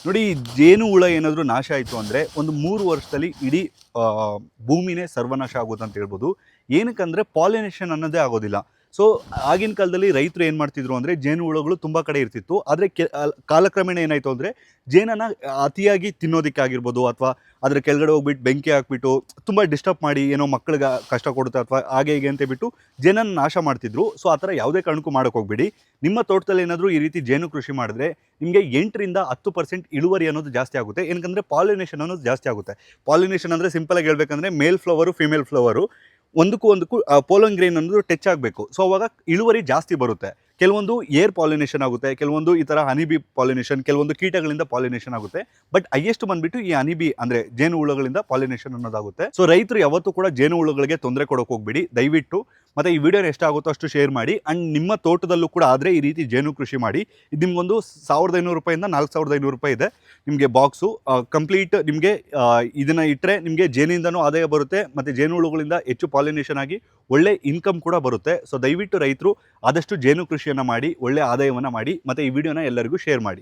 ನೋಡಿ, ಜೇನು ಹುಳ ಏನಾದರೂ ನಾಶ ಆಯಿತು ಅಂದರೆ ಒಂದು 3 ವರ್ಷದಲ್ಲಿ ಇಡೀ ಭೂಮಿನೇ ಸರ್ವನಾಶ ಆಗೋದು ಅಂತ ಹೇಳ್ಬೋದು. ಏನಕ್ಕಂದರೆ ಪಾಲಿನೇಷನ್ ಅನ್ನೋದೇ ಆಗೋದಿಲ್ಲ. ಸೊ ಆಗಿನ ಕಾಲದಲ್ಲಿ ರೈತರು ಏನು ಮಾಡ್ತಿದ್ರು ಅಂದರೆ ಜೇನು ಹುಳುಗಳು ತುಂಬ ಕಡೆ ಇರ್ತಿತ್ತು. ಆದರೆ ಕಾಲಕ್ರಮೇಣ ಏನಾಯಿತು ಅಂದರೆ ಜೇನನ್ನು ಅತಿಯಾಗಿ ತಿನ್ನೋದಕ್ಕಾಗಿರ್ಬೋದು, ಅಥವಾ ಅದರ ಕೆಳಗಡೆ ಹೋಗ್ಬಿಟ್ಟು ಬೆಂಕಿ ಹಾಕ್ಬಿಟ್ಟು ತುಂಬ ಡಿಸ್ಟರ್ಬ್ ಮಾಡಿ ಏನೋ ಮಕ್ಕಳಿಗೆ ಕಷ್ಟ ಕೊಡುತ್ತೆ ಅಥವಾ ಹಾಗೆ ಹೀಗೆ ಅಂತ ಬಿಟ್ಟು ಜೇನನ್ನು ನಾಶ ಮಾಡ್ತಿದ್ರು. ಸೊ ಆ ಥರ ಯಾವುದೇ ಕಾರಣಕ್ಕೂ ಮಾಡೋಕೆ ಹೋಗ್ಬೇಡಿ. ನಿಮ್ಮ ತೋಟದಲ್ಲಿ ಏನಾದರೂ ಈ ರೀತಿ ಜೇನು ಕೃಷಿ ಮಾಡಿದ್ರೆ ನಿಮಗೆ 8ರಿಂದ 10% ಇಳುವರಿ ಅನ್ನೋದು ಜಾಸ್ತಿ ಆಗುತ್ತೆ. ಏನಕ್ಕಂದರೆ ಪಾಲಿನೇಷನ್ ಅನ್ನೋದು ಜಾಸ್ತಿ ಆಗುತ್ತೆ. ಪಾಲಿನೇಷನ್ ಅಂದರೆ ಸಿಂಪಲಾಗಿ ಹೇಳ್ಬೇಕಂದ್ರೆ ಮೇಲ್ ಫ್ಲವರು ಫಿಮೇಲ್ ಫ್ಲವರು ಒಂದಕ್ಕೂ ಪೋಲನ್ ಗ್ರೇನ್ ಅನ್ನೋದು ಟಚ್ ಆಗಬೇಕು. ಸೊ ಅವಾಗ ಇಳುವರಿ ಜಾಸ್ತಿ ಬರುತ್ತೆ. ಕೆಲವೊಂದು ಏರ್ ಪಾಲಿನೇಷನ್ ಆಗುತ್ತೆ, ಕೆಲವೊಂದು ಈ ಥರ ಹನಿಬಿ ಪಾಲಿನೇಷನ್, ಕೆಲವೊಂದು ಕೀಟಗಳಿಂದ ಪಾಲಿನೇಷನ್ ಆಗುತ್ತೆ. ಬಟ್ ಹೈಯೆಸ್ಟ್ ಬಂದುಬಿಟ್ಟು ಈ ಹನಿಬಿ ಅಂದರೆ ಜೇನು ಹುಳುಗಳಿಂದ ಪಾಲಿನೇಷನ್ ಅನ್ನೋದಾಗುತ್ತೆ. ಸೊ ರೈತರು ಯಾವತ್ತೂ ಕೂಡ ಜೇನು ಹುಳುಗಳಿಗೆ ತೊಂದರೆ ಕೊಡೋಕೆ ಹೋಗ್ಬಿಡಿ ದಯವಿಟ್ಟು. ಮತ್ತು ಈ ವಿಡಿಯೋನ ಎಷ್ಟಾಗುತ್ತೋ ಅಷ್ಟು ಶೇರ್ ಮಾಡಿ. ಆ್ಯಂಡ್ ನಿಮ್ಮ ತೋಟದಲ್ಲೂ ಕೂಡ ಆದರೆ ಈ ರೀತಿ ಜೇನು ಕೃಷಿ ಮಾಡಿ. ಇದು ನಿಮಗೊಂದು ₹1500 ₹4500 ಇದೆ ನಿಮಗೆ ಬಾಕ್ಸು. ಕಂಪ್ಲೀಟ್ ನಿಮಗೆ ಇದನ್ನು ಇಟ್ಟರೆ ನಿಮಗೆ ಜೇನಿಂದನೂ ಆದಾಯ ಬರುತ್ತೆ ಮತ್ತು ಜೇನು ಹುಳುಗಳಿಂದ ಹೆಚ್ಚು ಪಾಲಿನೇಷನ್ ಆಗಿ ಒಳ್ಳೆ ಇನ್ಕಮ್ ಕೂಡ ಬರುತ್ತೆ. ಸೊ ದಯವಿಟ್ಟು ರೈತರು ಆದಷ್ಟು ಜೇನು ಕೃಷಿಯನ್ನು ಮಾಡಿ ಒಳ್ಳೆ ಆದಾಯವನ್ನು ಮಾಡಿ ಮತ್ತು ಈ ವಿಡಿಯೋನ ಎಲ್ಲರಿಗೂ ಶೇರ್ ಮಾಡಿ.